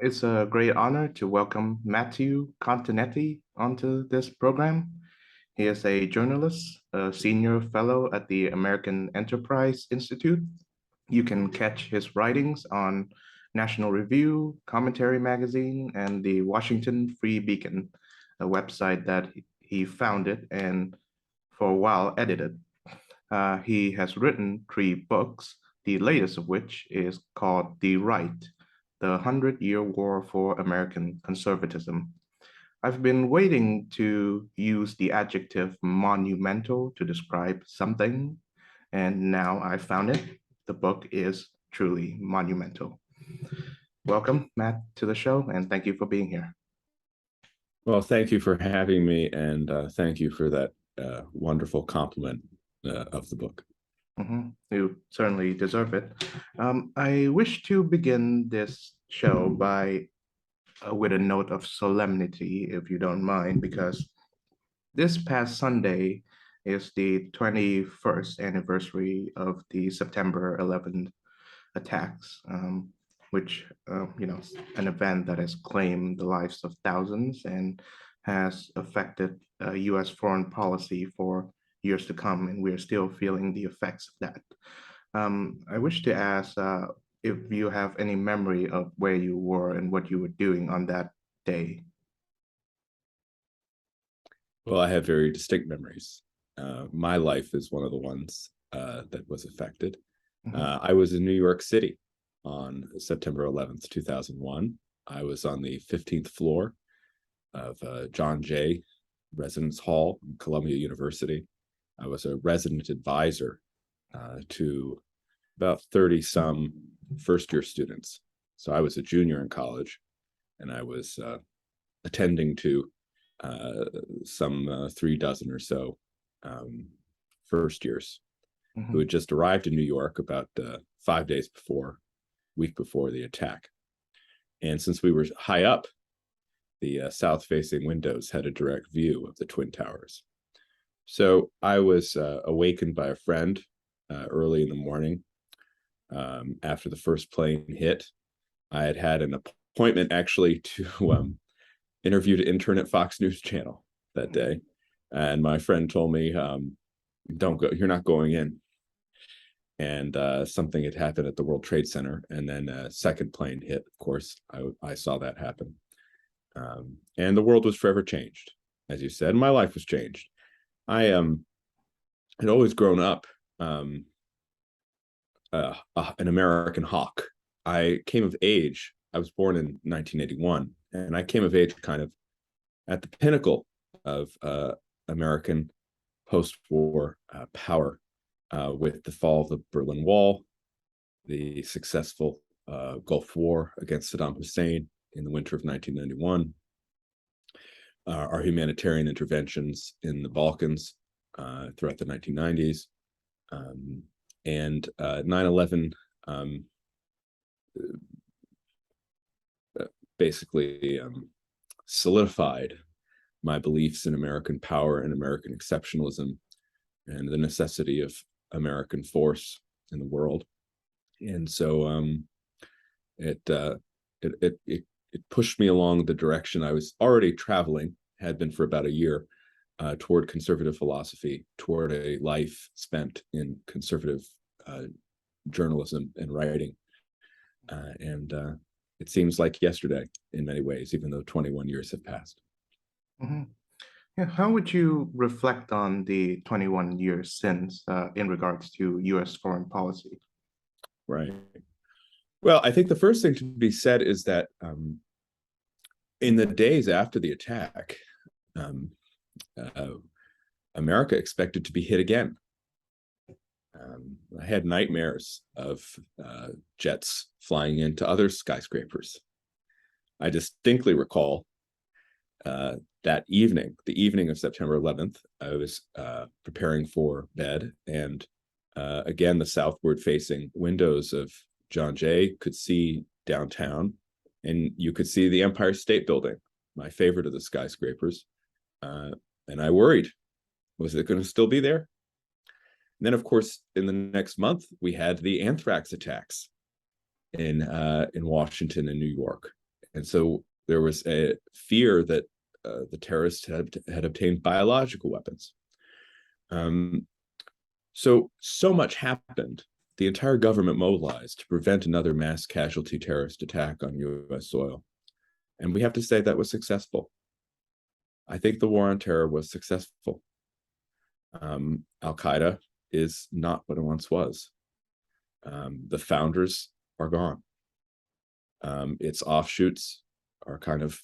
It's a great honor to welcome Matthew Continetti onto this program. He is a journalist, a senior fellow at the American Enterprise Institute. You can catch his writings on National Review, Commentary Magazine, and the Washington Free Beacon, a website that he founded and for a while edited. He has written three books, the latest of which is called The Right, The 100-Year War for American Conservatism. I've been waiting to use the adjective monumental to describe something, and now I found it. The book is truly monumental. Welcome, Matt, to the show, and thank you for being here. Well, thank you for having me, and thank you for that wonderful compliment of the book. You certainly deserve it. I wish to begin this show by with a note of solemnity, if you don't mind, because this past Sunday is the 21st anniversary of the September 11th attacks, which, an event that has claimed the lives of thousands and has affected US foreign policy for years to come, and we're still feeling the effects of that. I wish to ask if you have any memory of where you were and what you were doing on that day. Well, I have very distinct memories. My life is one of the ones that was affected. I was in New York City on September 11th, 2001. I was on the 15th floor of John Jay Residence Hall in Columbia University. I was a resident advisor to about 30 some first-year students. So I was a junior in college, and I was attending to some 3 dozen or so first years who had just arrived in New York about 5 days before, week before the attack. And since we were high up, the south-facing windows had a direct view of the Twin Towers. So I was awakened by a friend early in the morning after the first plane hit. I had had an appointment actually to interview to intern at Fox News Channel that day. And my friend told me, don't go, you're not going in. And something had happened at the World Trade Center. And then a second plane hit, of course, I saw that happen. And the world was forever changed, as you said. My life was changed. I had always grown up an American hawk. I came of age, I was born in 1981, and I came of age kind of at the pinnacle of American post-war power with the fall of the Berlin Wall, the successful Gulf War against Saddam Hussein in the winter of 1991, our humanitarian interventions in the Balkans throughout the 1990s, and 9/11 basically solidified my beliefs in American power and American exceptionalism and the necessity of American force in the world. And so it pushed me along the direction I was already traveling, had been for about a year, toward conservative philosophy, toward a life spent in conservative journalism and writing. And it seems like yesterday in many ways, even though 21 years have passed. Yeah, how would you reflect on the 21 years since in regards to US foreign policy? Right. Well, I think the first thing to be said is that in the days after the attack, America expected to be hit again. I had nightmares of jets flying into other skyscrapers. I distinctly recall that evening, the evening of September 11th, I was preparing for bed, and again, the southward facing windows of John Jay could see downtown, and you could see the Empire State Building, my favorite of the skyscrapers. And I worried, was it going to still be there? And then, of course, in the next month, we had the anthrax attacks in Washington and New York. And so there was a fear that the terrorists had obtained biological weapons. So much happened. The entire government mobilized to prevent another mass casualty terrorist attack on U.S. soil. And we have to say that was successful. I think the war on terror was successful. Al-Qaeda is not what it once was. The founders are gone. Its offshoots are kind of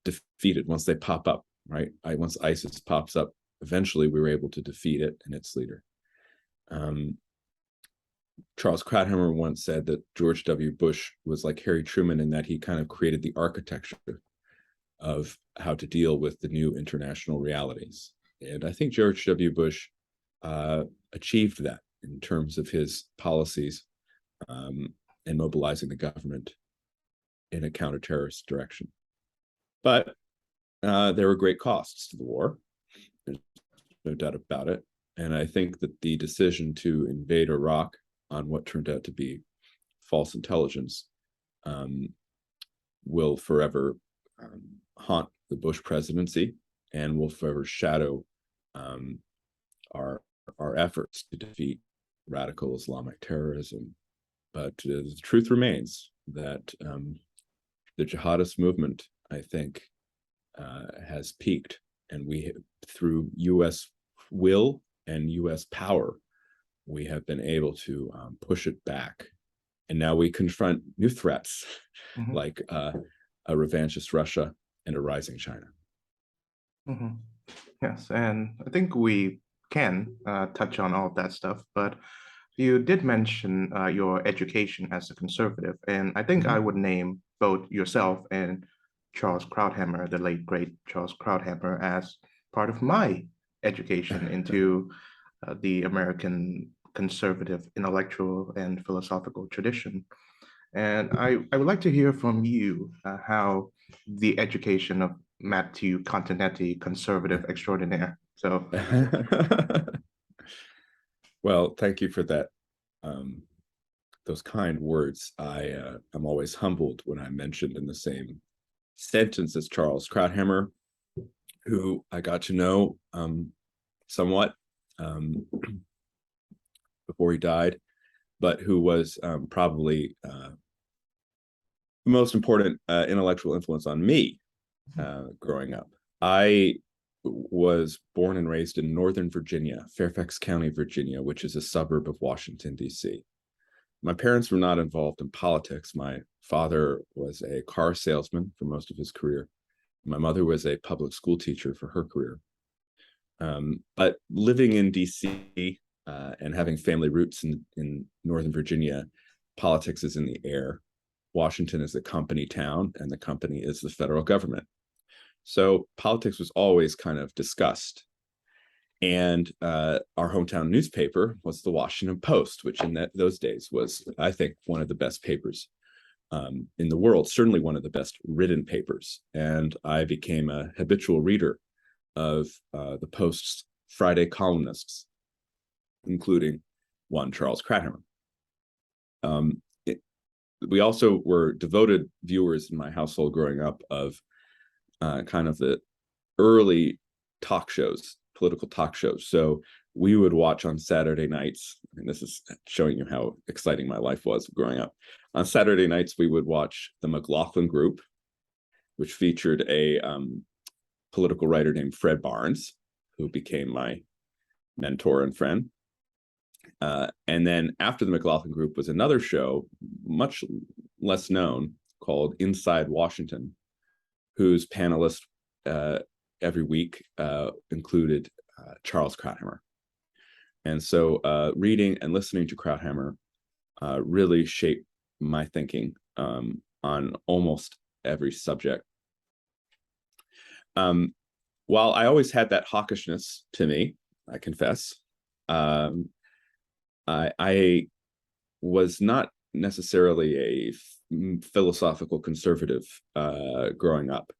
defeated once they pop up, right? Once ISIS pops up, eventually we were able to defeat it and its leader. Charles Krauthammer once said that George W. Bush was like Harry Truman in that he kind of created the architecture of how to deal with the new international realities. And I think George W. Bush achieved that in terms of his policies and mobilizing the government in a counter-terrorist direction. But there were great costs to the war. There's no doubt about it. And I think that the decision to invade Iraq on what turned out to be false intelligence will forever haunt the Bush presidency and will forever shadow our efforts to defeat radical Islamic terrorism. But the truth remains that the jihadist movement, I think, has peaked, and we, through U.S. will and U.S. power, we have been able to push it back. And now we confront new threats like a revanchist Russia and a rising China. Yes, and I think we can touch on all of that stuff, but you did mention your education as a conservative, and I think I would name both yourself and Charles Krauthammer, the late great Charles Krauthammer, as part of my education into the American conservative intellectual and philosophical tradition. And I would like to hear from you how the education of Matthew Continetti, conservative extraordinaire. So, well, thank you for that. Those kind words. I'm always humbled when I'm mentioned in the same sentence as Charles Krauthammer, who I got to know somewhat before he died, but who was probably the most important intellectual influence on me growing up. I was born and raised in Northern Virginia, Fairfax County, Virginia, which is a suburb of Washington, D.C. My parents were not involved in politics. My father was a car salesman for most of his career. My mother was a public school teacher for her career. But living in D.C. And having family roots in Northern Virginia, politics is in the air. Washington is a company town, and the company is the federal government. So politics was always kind of discussed. And our hometown newspaper was the Washington Post, which in those days was, I think, one of the best papers in the world, certainly one of the best written papers. And I became a habitual reader of the Post's Friday columnists, including one, Charles Krauthammer. We also were devoted viewers in my household growing up of kind of the early talk shows, political talk shows. So we would watch on Saturday nights, and this is showing you how exciting my life was growing up. On Saturday nights, we would watch the McLaughlin Group, which featured a political writer named Fred Barnes, who became my mentor and friend. And then after the McLaughlin Group was another show, much less known, called Inside Washington, whose panelists every week included Charles Krauthammer. And so reading and listening to Krauthammer really shaped my thinking on almost every subject. While I always had that hawkishness to me, I confess, I was not necessarily a philosophical conservative growing up.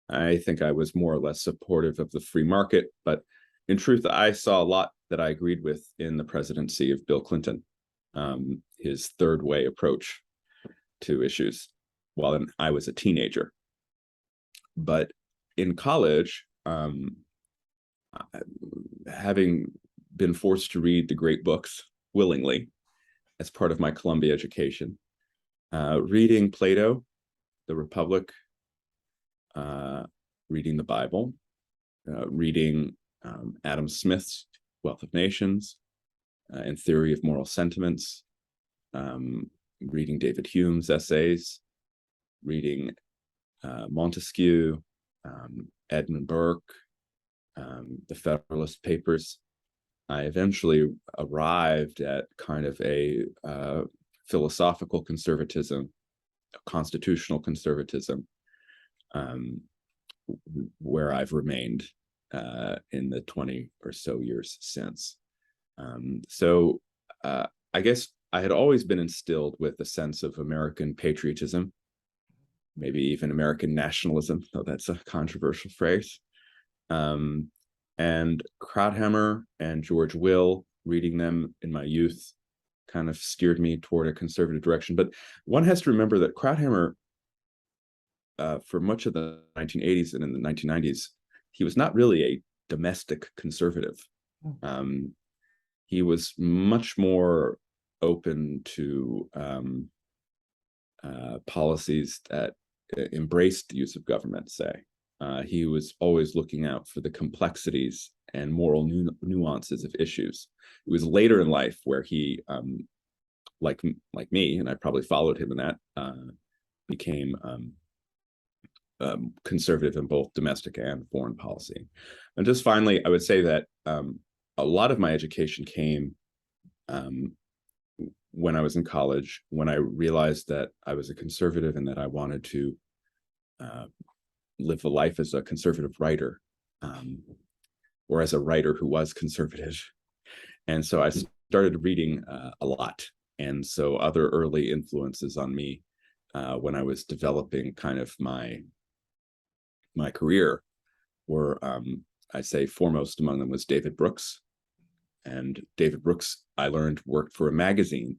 I think I was more or less supportive of the free market, but in truth, I saw a lot that I agreed with in the presidency of Bill Clinton, his third way approach. to issues while I was a teenager. But in college, having been forced to read the great books willingly as part of my Columbia education, reading Plato, the Republic, reading the Bible, reading Adam Smith's Wealth of Nations and Theory of Moral Sentiments, reading David Hume's essays, reading Montesquieu, Edmund Burke, the Federalist Papers. I eventually arrived at kind of a philosophical conservatism, a constitutional conservatism, where I've remained in the 20 or so years since. So I guess I had always been instilled with a sense of American patriotism, maybe even American nationalism, though that's a controversial phrase. And Krauthammer and George Will, reading them in my youth, kind of steered me toward a conservative direction. But one has to remember that Krauthammer, for much of the 1980s and in the 1990s, he was not really a domestic conservative. He was much more open to policies that embraced the use of government, say. He was always looking out for the complexities and moral nuances of issues. It was later in life where he, like me, and I probably followed him in that, became conservative in both domestic and foreign policy. And just finally, I would say that a lot of my education came when I was in college, when I realized that I was a conservative and that I wanted to live a life as a conservative writer, or as a writer who was conservative. And so I started reading a lot. And so other early influences on me when I was developing kind of my career were, I say foremost among them was David Brooks. And David Brooks, I learned, worked for a magazine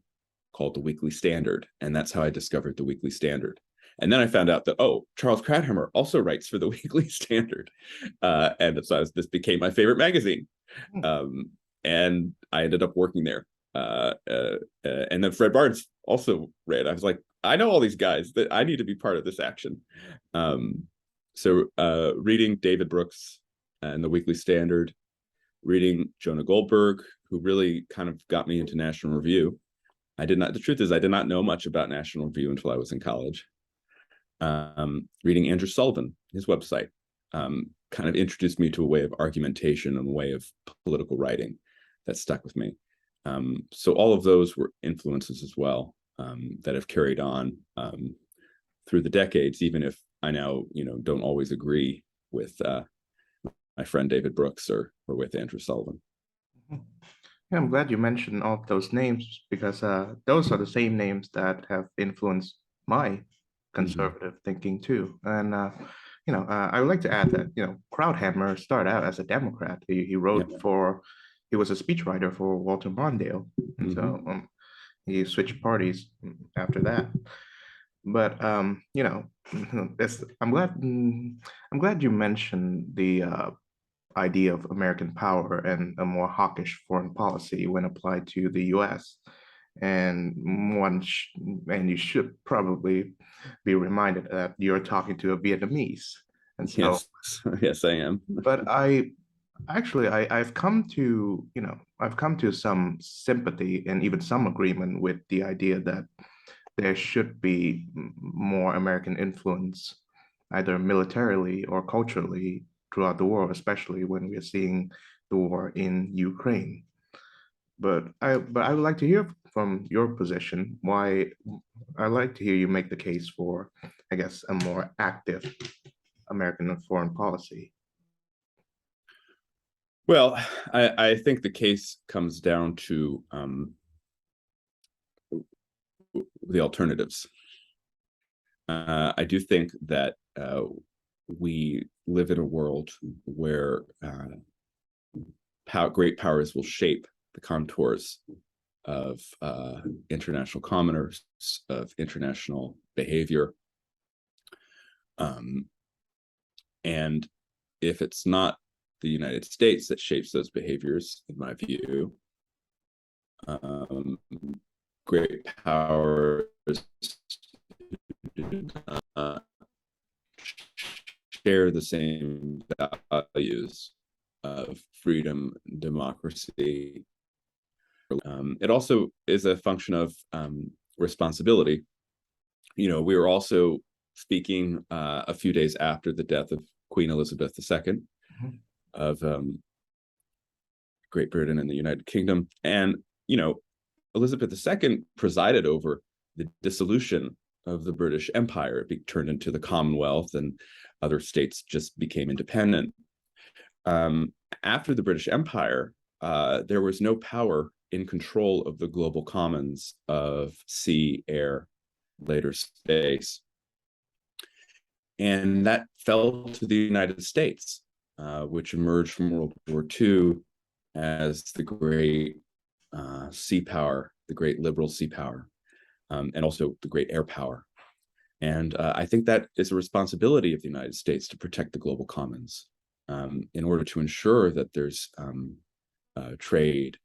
called The Weekly Standard. And that's how I discovered The Weekly Standard. And then I found out that, oh, Charles Krauthammer also writes for The Weekly Standard. And so this became my favorite magazine. And I ended up working there. And then Fred Barnes also read. I was like, I know all these guys, that I need to be part of this action. So reading David Brooks and The Weekly Standard, reading Jonah Goldberg, who really kind of got me into National Review. The truth is, I did not know much about National Review until I was in college. Reading Andrew Sullivan, his website, kind of introduced me to a way of argumentation and a way of political writing that stuck with me. So all of those were influences as well, that have carried on through the decades, even if I now, don't always agree with my friend David Brooks or with Andrew Sullivan. Yeah, I'm glad you mentioned all of those names because those are the same names that have influenced my conservative thinking too. And I would like to add that Krauthammer started out as a Democrat. He wrote he was a speechwriter for Walter Mondale, and so he switched parties after that. But I'm glad you mentioned the idea of American power and a more hawkish foreign policy when applied to the U.S. And you should probably be reminded that you're talking to a Vietnamese. And so, yes, I am. But I've come to some sympathy and even some agreement with the idea that there should be more American influence, either militarily or culturally, throughout the world, especially when we're seeing the war in Ukraine. But I would like to hear from your position why I'd like to hear you make the case for, I guess, a more active American foreign policy. Well, I think the case comes down to the alternatives. I do think that we live in a world where great powers will shape the contours of international commerce, of international behavior. And if it's not the United States that shapes those behaviors, in my view, great powers share the same values of freedom, democracy. It also is a function of responsibility. We were also speaking a few days after the death of Queen Elizabeth II of Great Britain and the United Kingdom. And, Elizabeth II presided over the dissolution of the British Empire. It turned into the Commonwealth, and other states just became independent. After the British Empire, there was no power in control of the global commons of sea, air, later space. And that fell to the United States, which emerged from World War II as the great sea power, the great liberal sea power, and also the great air power. And I think that is a responsibility of the United States to protect the global commons in order to ensure that there's trade,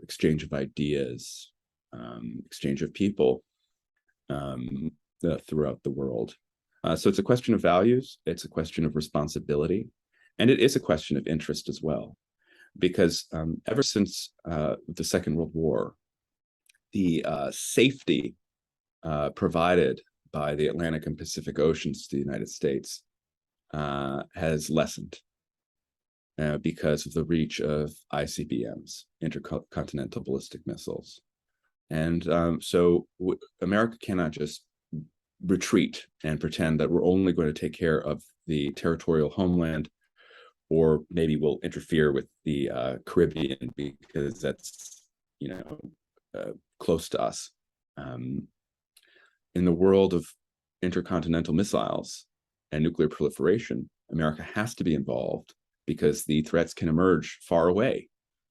exchange of ideas, exchange of people throughout the world. So it's a question of values, it's a question of responsibility, and it is a question of interest as well. Because ever since the Second World War, the safety provided by the Atlantic and Pacific Oceans to the United States has lessened because of the reach of ICBMs, intercontinental ballistic missiles. And so America cannot just retreat and pretend that we're only going to take care of the territorial homeland, or maybe we'll interfere with the Caribbean because that's, close to us. In the world of intercontinental missiles and nuclear proliferation, America has to be involved because the threats can emerge far away.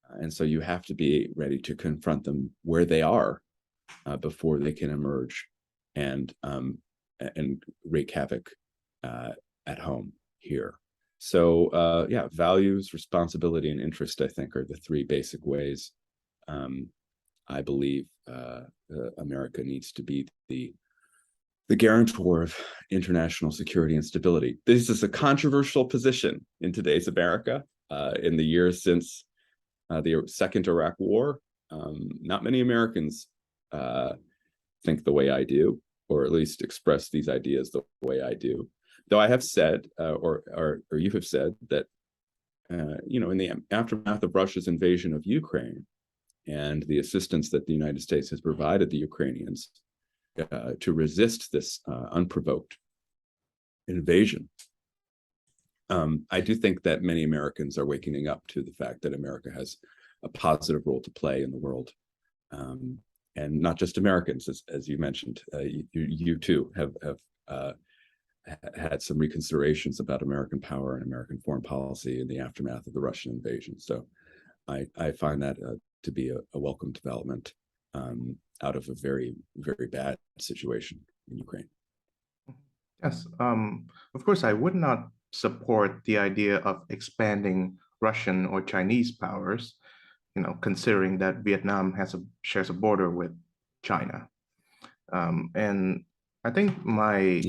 And so you have to be ready to confront them where they are before they can emerge and wreak havoc at home here. So values, responsibility, and interest, I think, are the three basic ways I believe America needs to be the guarantor of international security and stability. This is a controversial position in today's America. In the years since the Second Iraq War, not many Americans think the way I do, or at least express these ideas the way I do. Though I have said, or you have said, that in the aftermath of Russia's invasion of Ukraine and the assistance that the United States has provided the Ukrainians to resist this unprovoked invasion, I do think that many Americans are waking up to the fact that America has a positive role to play in the world. And not just Americans, as you mentioned, you too have had some reconsiderations about American power and American foreign policy in the aftermath of the Russian invasion. So I find that to be a welcome development out of a very, very bad situation in Ukraine. Yes, of course, I would not support the idea of expanding Russian or Chinese powers, considering that Vietnam shares a border with China. And I think my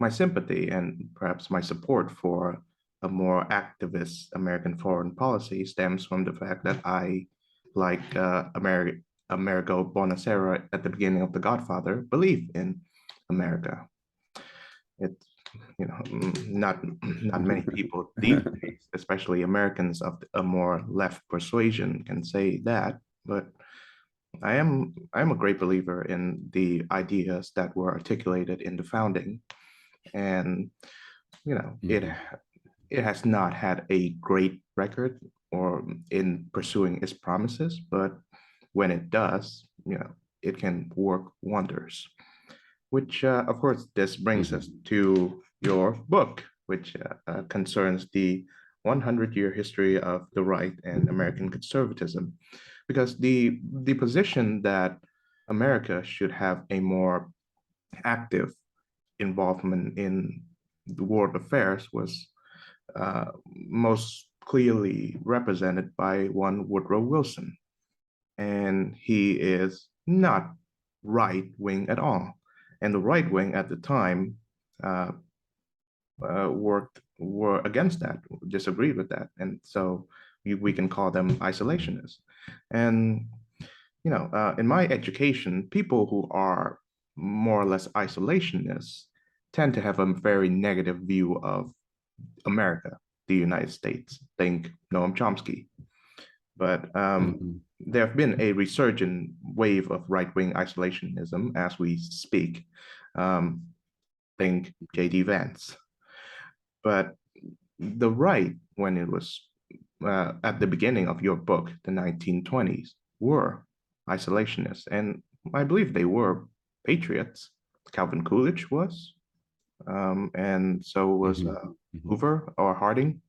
sympathy and perhaps my support for a more activist American foreign policy stems from the fact that I, like Amerigo Bonacera at the beginning of The Godfather, believe in America. It's not many people these days, especially Americans of a more left persuasion, can say that, but I am a great believer in the ideas that were articulated in the founding, and it has not had a great record or in pursuing its promises, but when it does, it can work wonders. Which, of course, this brings us to your book, which concerns the 100-year history of the right and American conservatism. because the position that America should have a more active involvement in the world affairs was most clearly represented by one Woodrow Wilson. And he is not right wing at all. And the right wing at the time uh, were against that, disagreed with that, and so we can call them isolationists. And in my education, people who are more or less isolationists tend to have a very negative view of America, the United States. Think Noam Chomsky. But there have been a resurgent wave of right-wing isolationism as we speak. Think J.D. Vance. But the right, when it was at the beginning of your book, the 1920s, were isolationists. And I believe they were patriots. Calvin Coolidge was, and so was Hoover or Harding.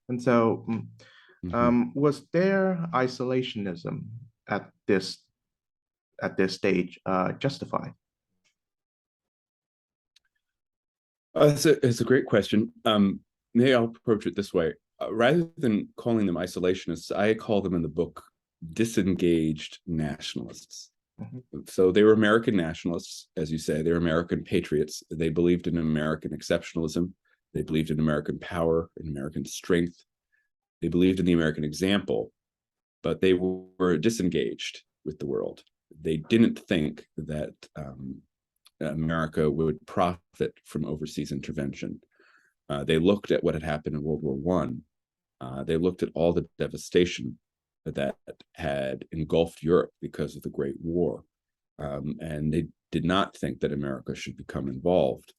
And so, was there isolationism at this stage justified? It's a great question. Maybe I'll approach it this way. Rather than calling them isolationists, I call them in the book disengaged nationalists. So they were American nationalists, as you say. They were American patriots. They believed in American exceptionalism. They believed in American power and American strength. They believed in the American example, but they were disengaged with the world. They didn't think that America would profit from overseas intervention. They looked at what had happened in World War I. They looked at all the devastation that had engulfed Europe because of the Great War. And they did not think that America should become involved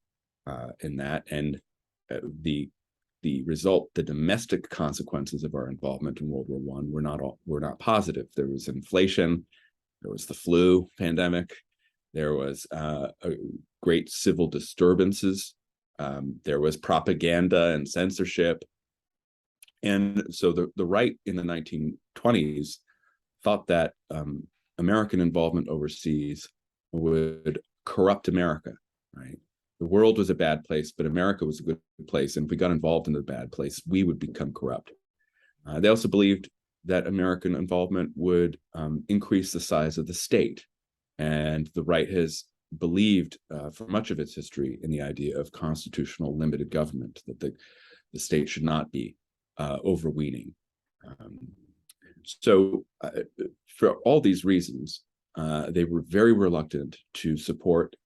in that. And the result, the domestic consequences of our involvement in World War I were not positive. There was inflation, there was the flu pandemic, there was great civil disturbances, there was propaganda and censorship. And so the right in the 1920s thought that American involvement overseas would corrupt America, right? The world was a bad place, but America was a good place. And if we got involved in the bad place, we would become corrupt. They also believed that American involvement would increase the size of the state. And the right has believed for much of its history in the idea of constitutional limited government, that the state should not be overweening. So for all these reasons, they were very reluctant to support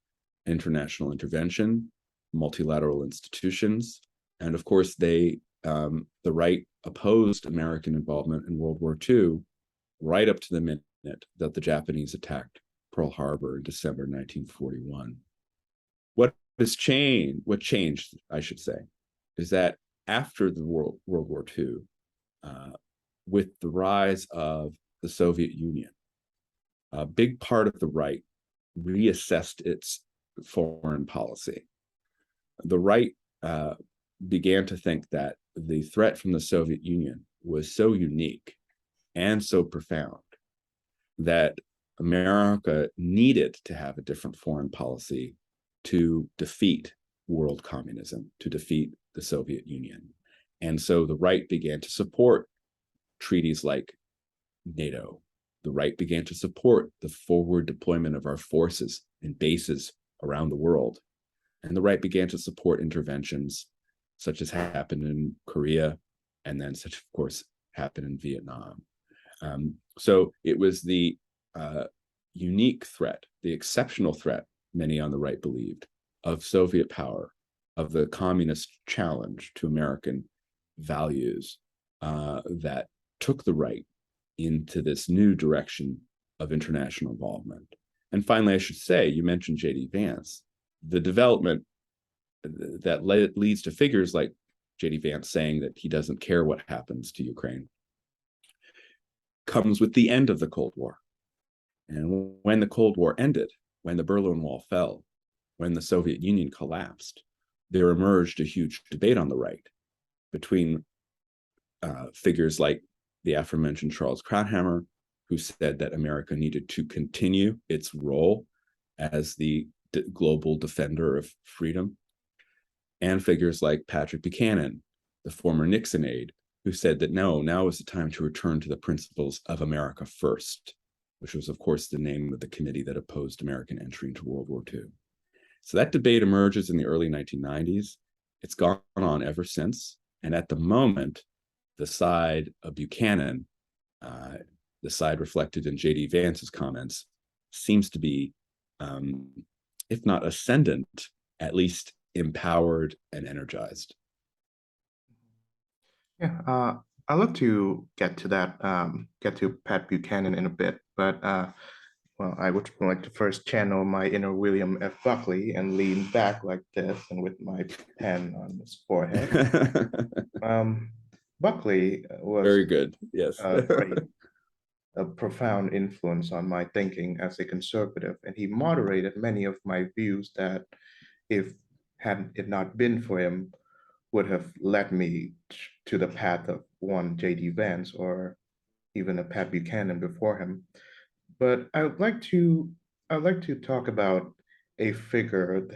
international intervention, multilateral institutions, and of course, the right opposed American involvement in World War II right up to the minute that the Japanese attacked Pearl Harbor in December 1941. What changed, I should say, is that after the World War II, with the rise of the Soviet Union, a big part of the right reassessed its foreign policy. The right began to think that the threat from the Soviet Union was so unique and so profound that America needed to have a different foreign policy to defeat world communism, to defeat the Soviet Union. And so the right began to support treaties like NATO. The right began to support the forward deployment of our forces and bases around the world. And the right began to support interventions such as happened in Korea, and then such, of course, happened in Vietnam. So it was the unique threat, the exceptional threat, many on the right believed, of Soviet power, of the communist challenge to American values that took the right into this new direction of international involvement. And finally, I should say, you mentioned J.D. Vance. The development that leads to figures like J.D. Vance saying that he doesn't care what happens to Ukraine comes with the end of the Cold War. And when the Cold War ended, when the Berlin Wall fell, when the Soviet Union collapsed, there emerged a huge debate on the right between figures like the aforementioned Charles Krauthammer who said that America needed to continue its role as the global defender of freedom, and figures like Patrick Buchanan, the former Nixon aide, who said that no, now is the time to return to the principles of America First, which was, of course, the name of the committee that opposed American entry into World War II. So that debate emerges in the early 1990s. It's gone on ever since. And at the moment, the side of Buchanan, the side reflected in J.D. Vance's comments, seems to be, if not ascendant, at least empowered and energized. Yeah, I'd love to get to that, get to Pat Buchanan in a bit, but well, I would like to first channel my inner William F. Buckley and lean back like this and with my pen on his forehead. Um, Buckley was Very good. Yes. a profound influence on my thinking as a conservative, and he moderated many of my views that, if had it not been for him, would have led me to the path of one J.D. Vance or even a Pat Buchanan before him. But I'd like to talk about a figure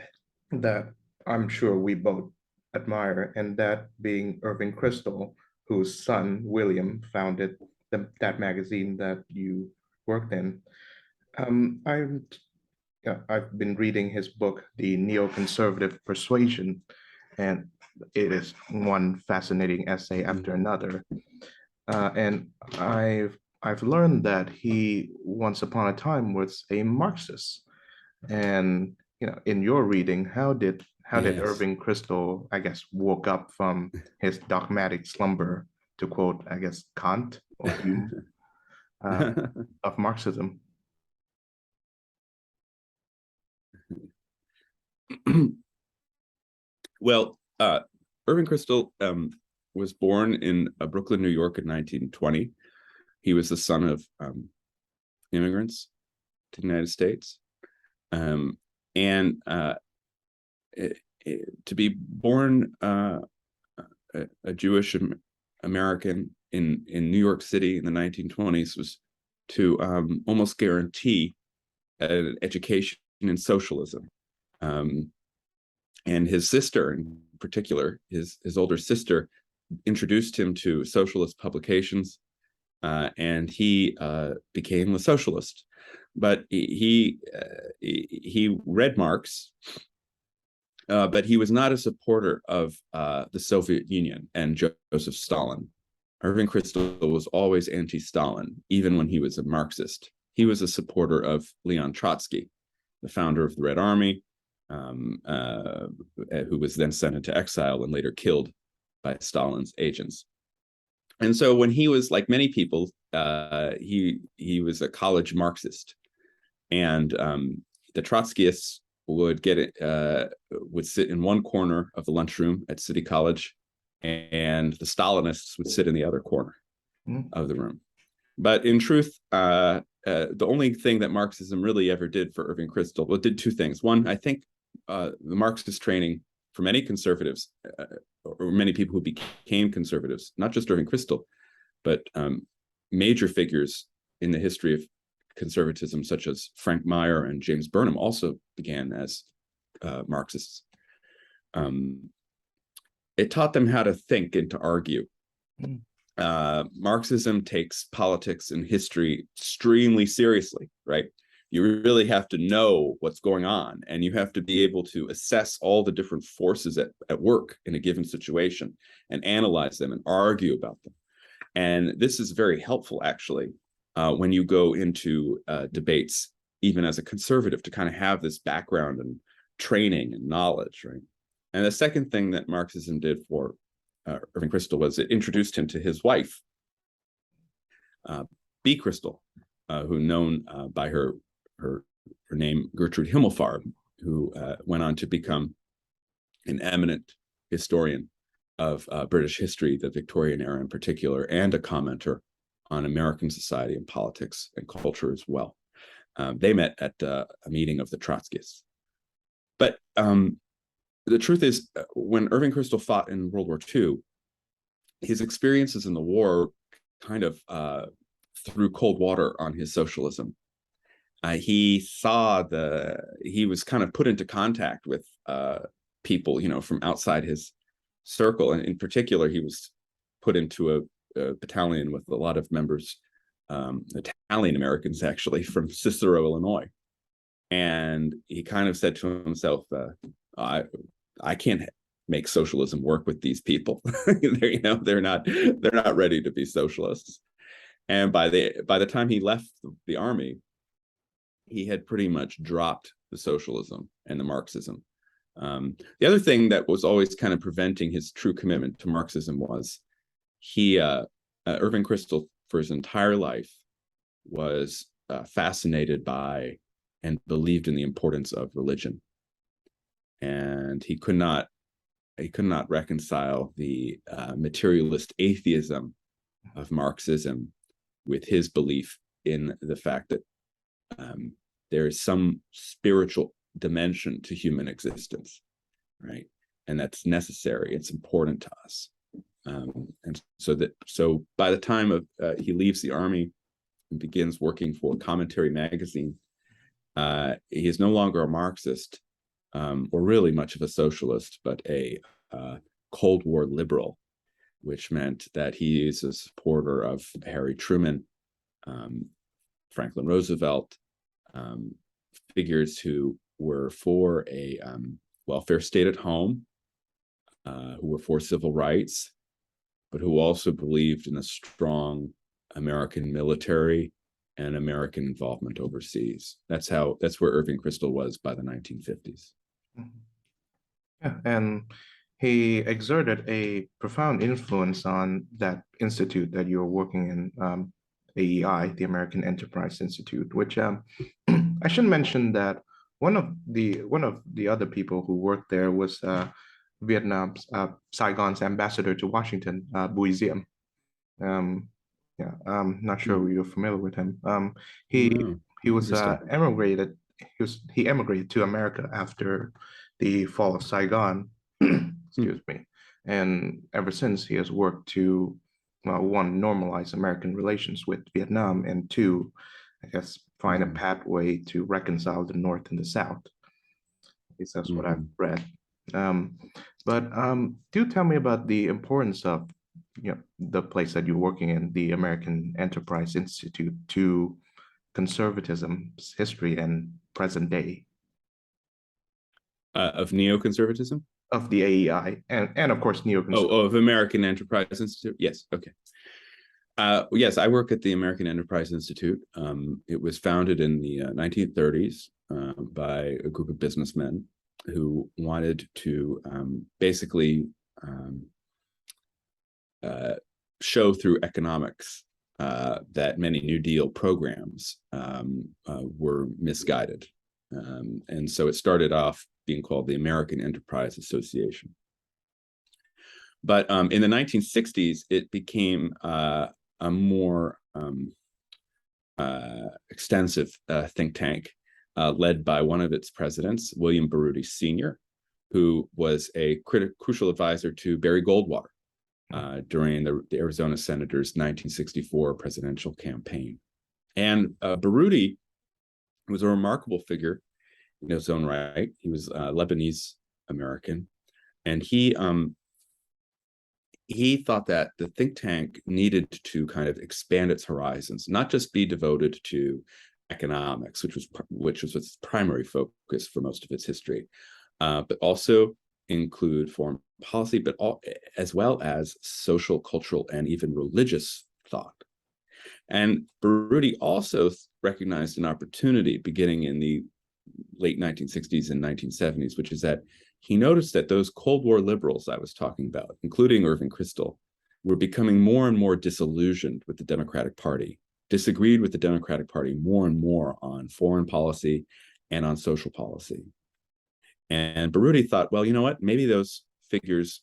that I'm sure we both admire, and that being Irving Kristol, whose son William founded that magazine that you worked in. I'm yeah, I've been reading his book, The Neoconservative Persuasion, and it is one fascinating essay after another. And I've learned that he once upon a time was a Marxist. And in your reading, how did Yes. Irving Kristol, I guess, woke up from his dogmatic slumber, to quote, I guess, Kant or Hume, of Marxism? Well, Irving Kristol was born in Brooklyn, New York in 1920. He was the son of immigrants to the United States. And to be born a Jewish American in New York City in the 1920s was to almost guarantee an education in socialism. And his sister, in particular, his older sister, introduced him to socialist publications, and he became a socialist. But he read Marx, but he was not a supporter of the Soviet Union and Joseph Stalin. Irving Kristol was always anti-Stalin, even when he was a Marxist. He was a supporter of Leon Trotsky, the founder of the Red Army, who was then sent into exile and later killed by Stalin's agents. And so when he was, like many people, he was a college Marxist. And the Trotskyists would would sit in one corner of the lunchroom at City College, and the Stalinists would sit in the other corner of the room. But in truth, the only thing that Marxism really ever did for Irving Kristol, well, it did two things. One, I think the Marxist training for many conservatives, or many people who became conservatives, not just Irving Kristol, but major figures in the history of conservatism, such as Frank Meyer and James Burnham, also began as Marxists. It taught them how to think and to argue. Marxism takes politics and history extremely seriously, right? You really have to know what's going on, and you have to be able to assess all the different forces at work in a given situation and analyze them and argue about them. And this is very helpful, actually, when you go into debates, even as a conservative, to kind of have this background and training and knowledge, right? And the second thing that Marxism did for Irving Kristol was it introduced him to his wife, B. Kristol, who known by her name Gertrude Himmelfarb, who went on to become an eminent historian of British history, the Victorian era in particular, and a commenter on American society and politics and culture as well. They met at a meeting of the Trotskyists. But the truth is, when Irving Kristol fought in World War II, his experiences in the war kind of threw cold water on his socialism. He was kind of put into contact with people, from outside his circle. And in particular, he was put into a battalion with a lot of members, Italian Americans, actually, from Cicero, Illinois. And he kind of said to himself, I can't make socialism work with these people. They're not ready to be socialists. And by the time he left the army, he had pretty much dropped the socialism and the Marxism. The other thing that was always kind of preventing his true commitment to Marxism was Irving Kristol, for his entire life, was fascinated by and believed in the importance of religion. And he could not reconcile the materialist atheism of Marxism with his belief in the fact that there is some spiritual dimension to human existence, right? And that's necessary. It's important to us. And so by the time he leaves the army and begins working for Commentary magazine, he is no longer a Marxist, or really much of a socialist, but a Cold War liberal, which meant that he is a supporter of Harry Truman, Franklin Roosevelt, figures who were for a welfare state at home, who were for civil rights, but who also believed in a strong American military and American involvement overseas. That's where Irving Kristol was by the 1950s. Yeah, and he exerted a profound influence on that institute that you're working in, AEI, the American Enterprise Institute, which I should mention that one of the other people who worked there was Vietnam's Saigon's ambassador to Washington, Bùi Diem. Yeah, I'm not sure you're familiar with him. He was emigrated. He emigrated to America after the fall of Saigon. Excuse me. And ever since, he has worked to, one, normalize American relations with Vietnam, and two, I guess, find a pathway to reconcile the North and the South. At least that's what I've read. Do tell me about the importance of, the place that you're working in, the American Enterprise Institute, to conservatism's history and present day. Of neoconservatism? Of the AEI and of course neoconservatism. Of American Enterprise Institute. Yes. Okay. Yes, I work at the American Enterprise Institute. It was founded in the 1930s by a group of businessmen who wanted to basically show through economics that many New Deal programs were misguided. And so it started off being called the American Enterprise Association. But in the 1960s, it became a more extensive think tank led by one of its presidents, William Baruti Sr., who was a crucial advisor to Barry Goldwater during the Arizona Senator's 1964 presidential campaign. And Baruti was a remarkable figure in his own right. He was Lebanese American, and he thought that the think tank needed to kind of expand its horizons, not just be devoted to economics, which was its primary focus for most of its history, but also include foreign policy, as well as social, cultural, and even religious thought. And Baruti also recognized an opportunity beginning in the late 1960s and 1970s, which is that he noticed that those Cold War liberals I was talking about, including Irving Kristol, were becoming more and more disillusioned with the Democratic Party, disagreed with the Democratic Party more and more on foreign policy and on social policy. And Baruti thought, well, you know what? Maybe those figures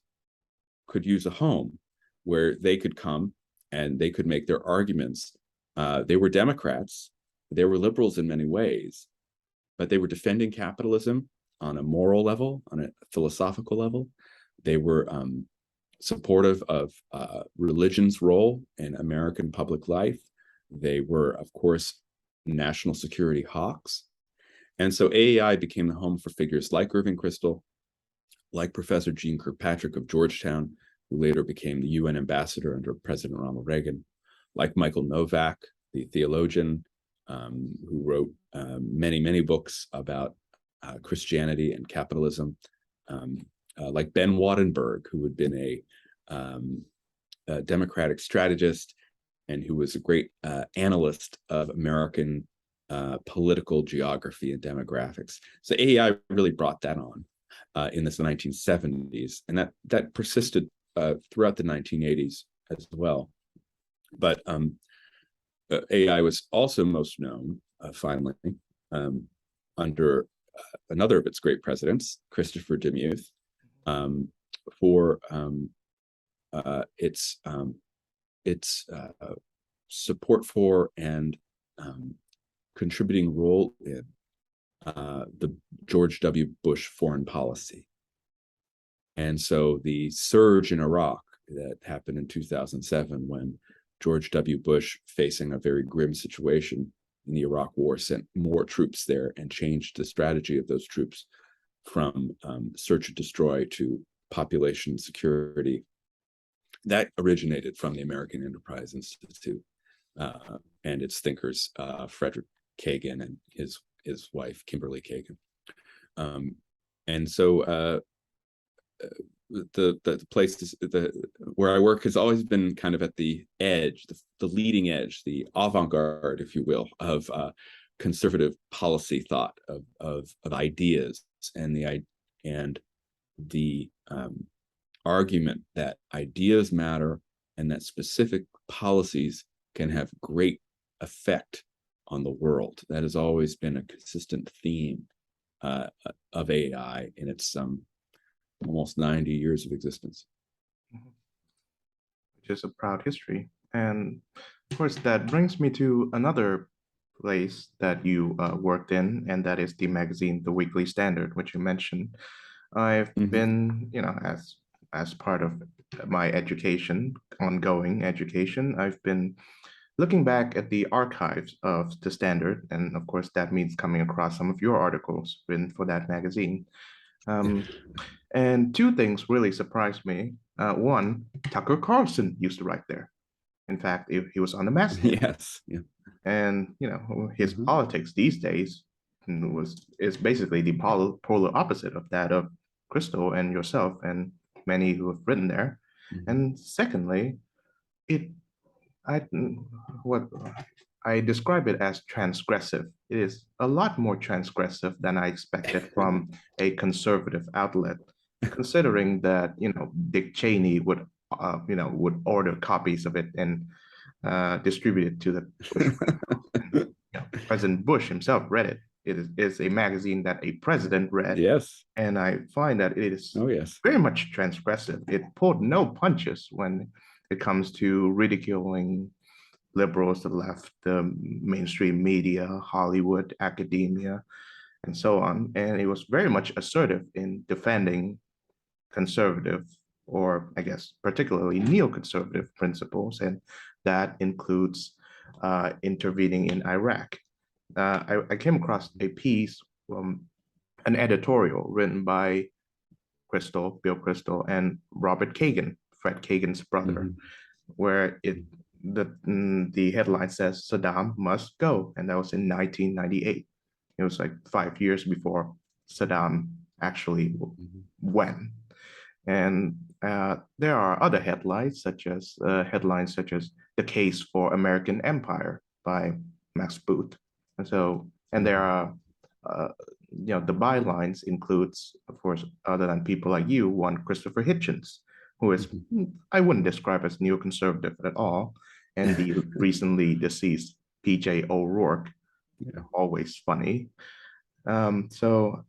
could use a home where they could come and they could make their arguments. They were Democrats, they were liberals in many ways, but they were defending capitalism on a moral level, on a philosophical level. They were supportive of religion's role in American public life. They were, of course, national security hawks. And so AEI became the home for figures like Irving Kristol, like Professor Jeane Kirkpatrick of Georgetown, who later became the UN ambassador under President Ronald Reagan, like Michael Novak, the theologian, who wrote many, many books about Christianity and capitalism, like Ben Wattenberg, who had been a Democratic strategist and who was a great analyst of American political geography and demographics. So AEI really brought that on in the 1970s, and that persisted throughout the 1980s as well. But AEI was also most known, finally, under another of its great presidents, Christopher Demuth, for its support for and contributing role in the George W. Bush foreign policy. And so the surge in Iraq that happened in 2007, when George W. Bush, facing a very grim situation in the Iraq War, sent more troops there and changed the strategy of those troops from search and destroy to population security. That originated from the American Enterprise Institute and its thinkers, Frederick Kagan and his wife, Kimberly Kagan. And so the place where I work has always been kind of at the edge, the leading edge, the avant-garde, if you will, of conservative policy thought, of ideas, and the argument that ideas matter and that specific policies can have great effect on the world. That has always been a consistent theme of AEI in its almost 90 years of existence. Which is a proud history. And of course, that brings me to another place that you worked in, and that is the magazine, The Weekly Standard, which you mentioned. I've been, as part of my education, ongoing education, I've been looking back at the archives of the Standard, and of course, that means coming across some of your articles written for that magazine. And two things really surprised me. One, Tucker Carlson used to write there. In fact, he was on the masthead. Yes. Yeah. And his politics these days is basically the polar opposite of that of Kristol and yourself and many who have written there. And secondly, I describe it as transgressive. It is a lot more transgressive than I expected from a conservative outlet, considering that Dick Cheney would order copies of it and distribute it to the Bush. President Bush himself read it. It is a magazine that a president read. Yes. And I find that it is very much transgressive. It pulled no punches when it comes to ridiculing liberals, the left, the mainstream media, Hollywood, academia, and so on. And it was very much assertive in defending conservative, or I guess particularly neoconservative principles, and that includes intervening in Iraq. I came across a piece, an editorial written by Bill Kristol, and Robert Kagan, Fred Kagan's brother, where the headline says Saddam must go, and that was in 1998. It was like 5 years before Saddam actually went. And there are other headlines, such as "The Case for American Empire" by Max Boot, and there are the bylines includes, of course, other than people like you, one Christopher Hitchens, who is I wouldn't describe as neoconservative at all, and the recently deceased P.J. O'Rourke, always funny. So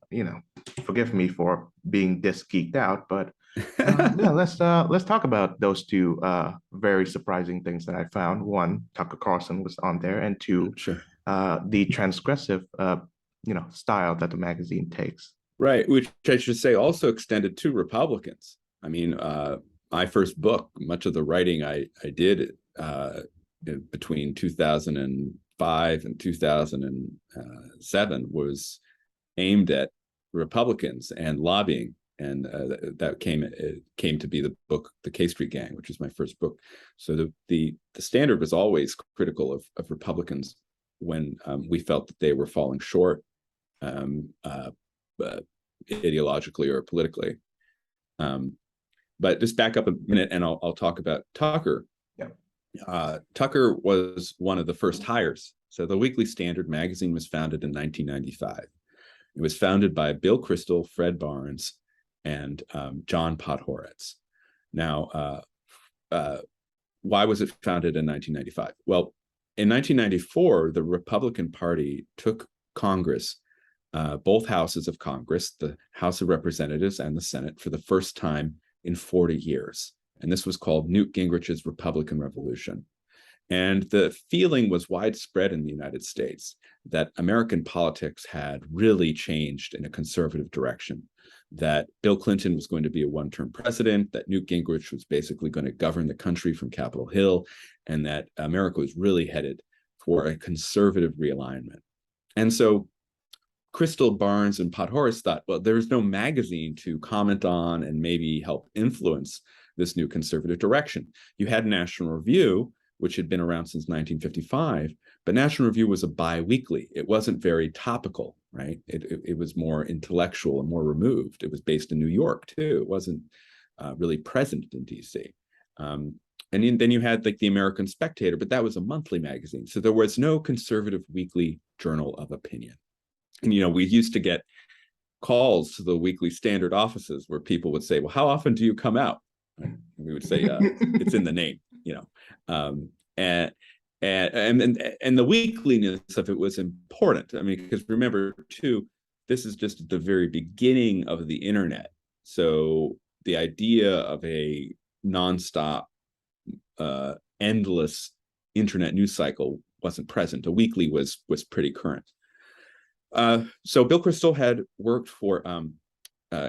forgive me for being this geeked out, but let's talk about those two very surprising things that I found. One, Tucker Carlson was on there, and two, the transgressive style that the magazine takes. Right, which I should say also extended to Republicans. I mean, my first book, much of the writing I did between 2005 and 2007 was aimed at Republicans and lobbying, and that came to be the book The K Street Gang, which is my first book. So the Standard was always critical of Republicans when we felt that they were falling short ideologically or politically. But just back up a minute, and I'll talk about Tucker. Yeah. Tucker was one of the first hires. So the Weekly Standard magazine was founded in 1995. It was founded by Bill Kristol, Fred Barnes, and John Podhoretz. Now, why was it founded in 1995? Well, in 1994, the Republican Party took Congress, both houses of Congress, the House of Representatives and the Senate, for the first time in 40 years. And this was called Newt Gingrich's Republican Revolution. And the feeling was widespread in the United States that American politics had really changed in a conservative direction, that Bill Clinton was going to be a one-term president, that Newt Gingrich was basically going to govern the country from Capitol Hill, and that America was really headed for a conservative realignment. And so Kristol, Barnes, and Podhoretz thought, well, there's no magazine to comment on and maybe help influence this new conservative direction. You had National Review, which had been around since 1955, but National Review was a bi-weekly. It wasn't very topical, right? It was more intellectual and more removed. It was based in New York, too. It wasn't really present in DC. And then you had like the American Spectator, but that was a monthly magazine. So there was no conservative weekly journal of opinion. And, we used to get calls to the Weekly Standard offices where people would say, well, how often do you come out? And we would say, it's in the name, and the weekliness of it was important. I mean, because remember, too, this is just at the very beginning of the internet. So the idea of a nonstop, endless internet news cycle wasn't present. A weekly was pretty current. So Bill Kristol had worked for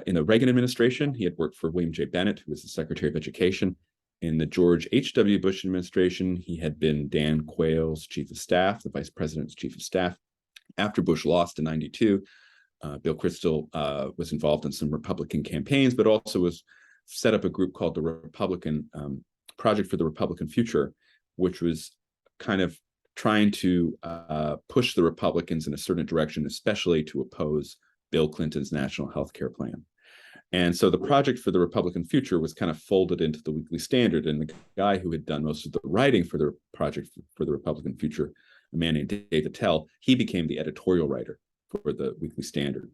in the Reagan administration. He had worked for William J. Bennett, who was the Secretary of Education. In the George H.W. Bush administration, he had been Dan Quayle's chief of staff, the vice president's chief of staff. After Bush lost in 92, Bill Kristol was involved in some Republican campaigns, but also was set up a group called the Republican Project for the Republican Future, which was kind of trying to push the Republicans in a certain direction, especially to oppose Bill Clinton's national health care plan. And so the Project for the Republican Future was kind of folded into the Weekly Standard. And the guy who had done most of the writing for the Project for the Republican Future, a man named David Tell, he became the editorial writer for the Weekly Standard.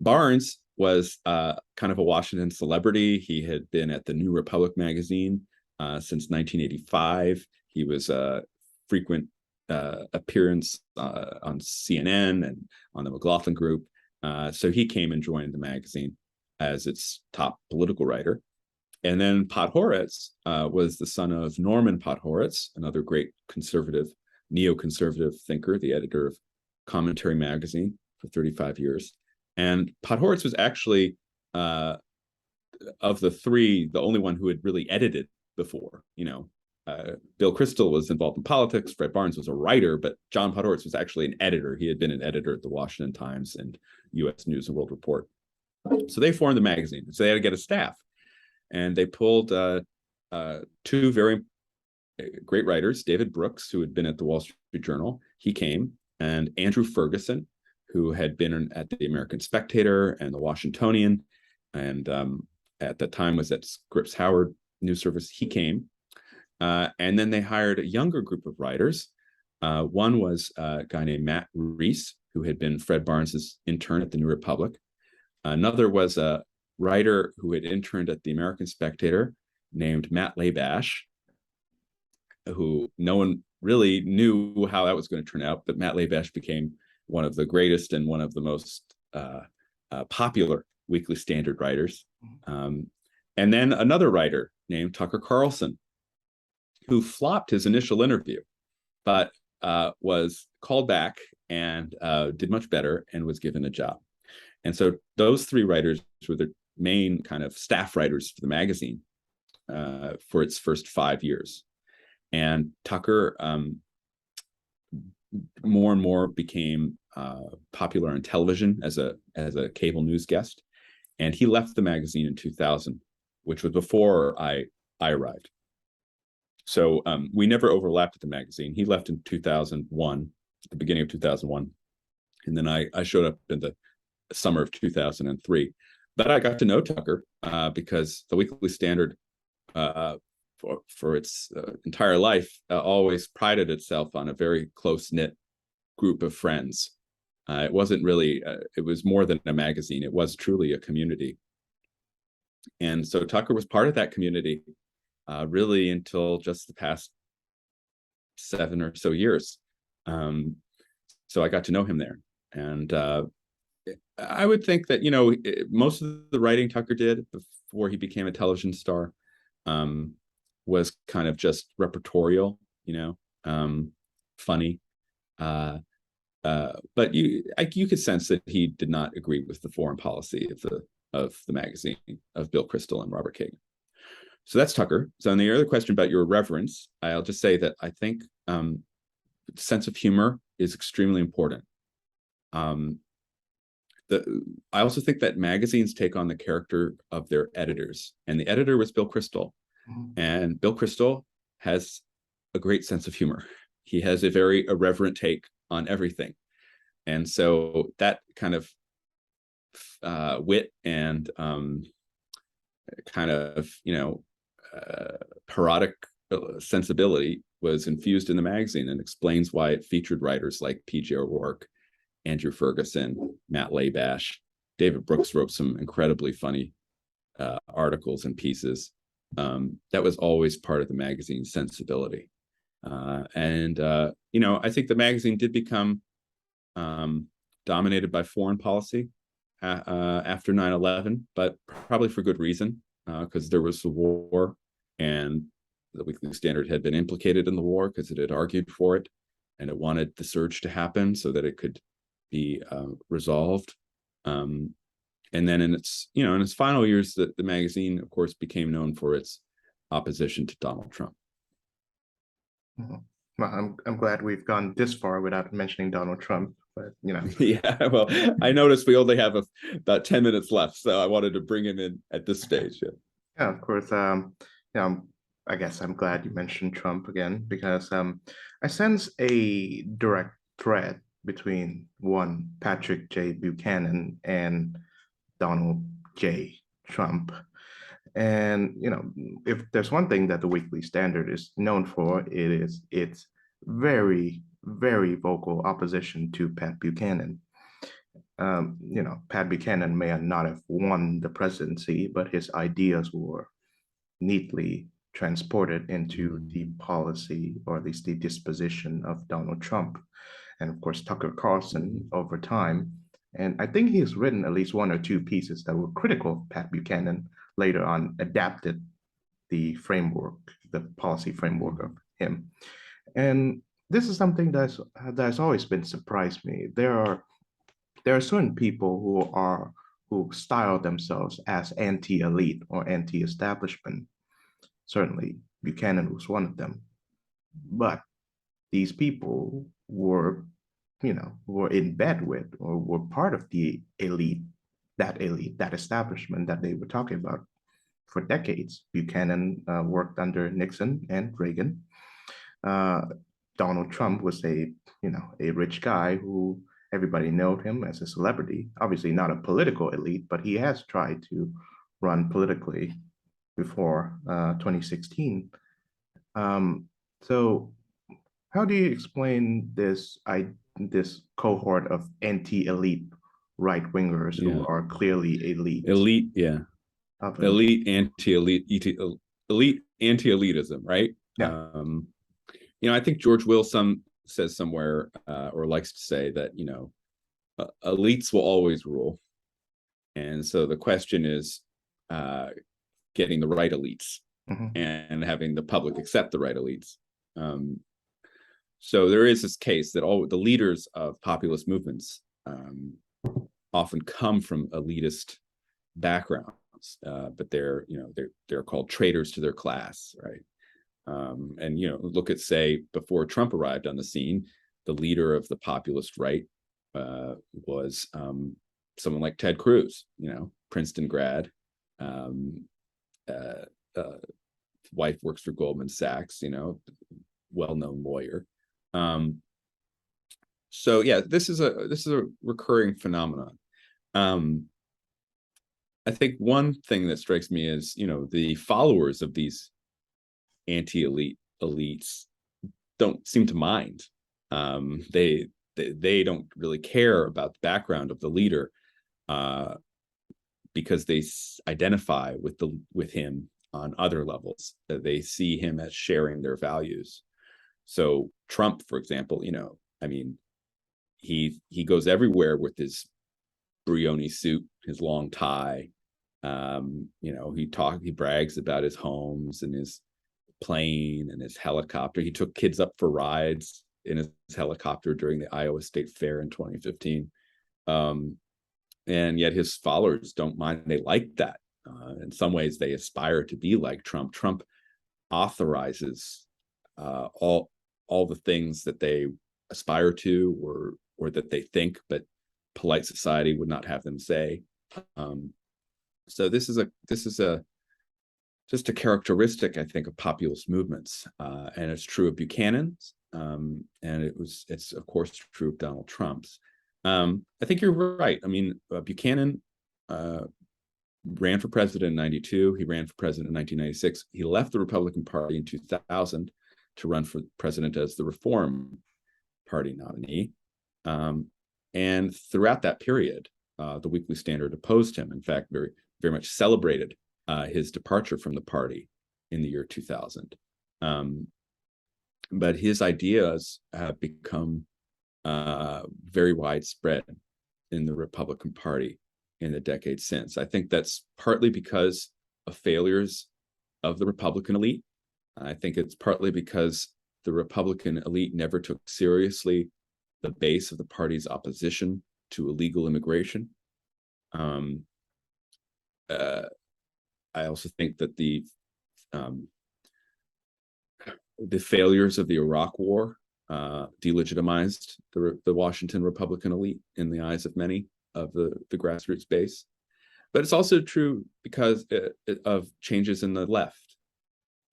Barnes was kind of a Washington celebrity. He had been at the New Republic magazine since 1985. He was a frequent appearance on CNN and on the McLaughlin Group. So he came and joined the magazine as its top political writer. And then Podhoretz was the son of Norman Podhoretz, another great conservative, neoconservative thinker, the editor of Commentary magazine for 35 years. And Podhoretz was actually, of the three, the only one who had really edited before. Bill Kristol was involved in politics. Fred Barnes was a writer, but John Podhoretz was actually an editor. He had been an editor at the Washington Times and U.S. News and World Report. So they formed the magazine. So they had to get a staff. And they pulled two very great writers, David Brooks, who had been at the Wall Street Journal. He came, and Andrew Ferguson, who had been at the American Spectator and the Washingtonian, and at the time was at Scripps Howard News Service. He came. And then they hired a younger group of writers. One was a guy named Matt Reese, who had been Fred Barnes's intern at the New Republic. Another was a writer who had interned at the American Spectator named Matt Labash, who no one really knew how that was going to turn out, but Matt Labash became one of the greatest and one of the most popular Weekly Standard writers. And then another writer named Tucker Carlson, who flopped his initial interview, but was called back and did much better and was given a job. And so those three writers were the main kind of staff writers for the magazine for its first 5 years. And Tucker more and more became popular on television as a cable news guest, and he left the magazine in 2000, which was before I arrived. So we never overlapped at the magazine. He left in 2001, the beginning of 2001, and then I showed up in the summer of 2003. But I got to know Tucker because the Weekly Standard, for its entire life, always prided itself on a very close-knit group of friends. It wasn't really, it was more than a magazine. It was truly a community. And so Tucker was part of that community really until just the past 7 or so years. So I got to know him there. And I would think that, most of the writing Tucker did before he became a television star was kind of just repertorial, funny. But you could sense that he did not agree with the foreign policy of the magazine, of Bill Kristol and Robert Kagan. So that's Tucker. So on the other question about your reverence, I'll just say that I think sense of humor is extremely important. I also think that magazines take on the character of their editors, and the editor was Bill Kristol. And Bill Kristol has a great sense of humor. He has a very irreverent take on everything. And so that kind of wit and kind of, parodic sensibility was infused in the magazine, and explains why it featured writers like P.J. O'Rourke, Andrew Ferguson, Matt Labash. David Brooks wrote some incredibly funny articles and pieces. That was always part of the magazine's sensibility. I think the magazine did become dominated by foreign policy after 9/11, but probably for good reason, because there was a war, and the Weekly Standard had been implicated in the war because it had argued for it, and it wanted the surge to happen so that it could be resolved. And then in its final years, the magazine, of course, became known for its opposition to Donald Trump. Well, I'm glad we've gone this far without mentioning Donald Trump, but Yeah, well, I noticed we only have about 10 minutes left, so I wanted to bring him in at this stage. Yeah, of course. I guess I'm glad you mentioned Trump again, because I sense a direct thread between one Patrick J. Buchanan and Donald J. Trump. And if there's one thing that the Weekly Standard is known for, it is its very, very vocal opposition to Pat Buchanan. Pat Buchanan may not have won the presidency, but his ideas were neatly transported into the policy, or at least the disposition, of Donald Trump. And of course, Tucker Carlson over time. And I think he has written at least one or two pieces that were critical of Pat Buchanan, later on adapted the framework, the policy framework of him. And this is something that's always been surprised me. There are certain people who style themselves as anti-elite or anti-establishment. Certainly, Buchanan was one of them. But these people were in bed with, or were part of the elite, that establishment that they were talking about for decades. Buchanan worked under Nixon and Reagan. Donald Trump was a rich guy who everybody knew him as a celebrity. Obviously not a political elite, but he has tried to run politically before 2016. So how do you explain this cohort of anti-elite right-wingers who are clearly elite? Elite, yeah. Elite anti-elitism, right? Yeah. I think George Will says somewhere, or likes to say that, elites will always rule. And so the question is getting the right elites, and having the public accept the right elites. So there is this case that all the leaders of populist movements often come from elitist backgrounds, but they're called traitors to their class, right? And look at, say, before Trump arrived on the scene, the leader of the populist right was someone like Ted Cruz, Princeton grad, um, uh, uh, wife works for Goldman Sachs, well-known lawyer. So yeah, this is a recurring phenomenon. I think one thing that strikes me is, the followers of these anti-elite elites don't seem to mind. They don't really care about the background of the leader, because they identify with him on other levels. They see him as sharing their values. So Trump, for example, he goes everywhere with his Brioni suit, his long tie. He brags about his homes and his plane and his helicopter. He took kids up for rides in his helicopter during the Iowa State Fair in 2015. And yet his followers don't mind. They like that. In some ways, they aspire to be like Trump. Trump authorizes all the things that they aspire to, or that they think, but polite society would not have them say. So this is just a characteristic, I think, of populist movements, and it's true of Buchanan's, and it's of course true of Donald Trump's. I think you're right. Buchanan ran for president in 92. He ran for president in 1996. He left the Republican Party in 2000 to run for president as the Reform Party nominee. And throughout that period, the Weekly Standard opposed him. In fact, very, very much celebrated his departure from the party in the year 2000. But his ideas have become very widespread in the Republican Party in the decades since. I think that's partly because of failures of the Republican elite. I think it's partly because the Republican elite never took seriously the base of the party's opposition to illegal immigration. I also think that the failures of the Iraq War delegitimized the Washington Republican elite in the eyes of many of the grassroots base. But it's also true because of changes in the left,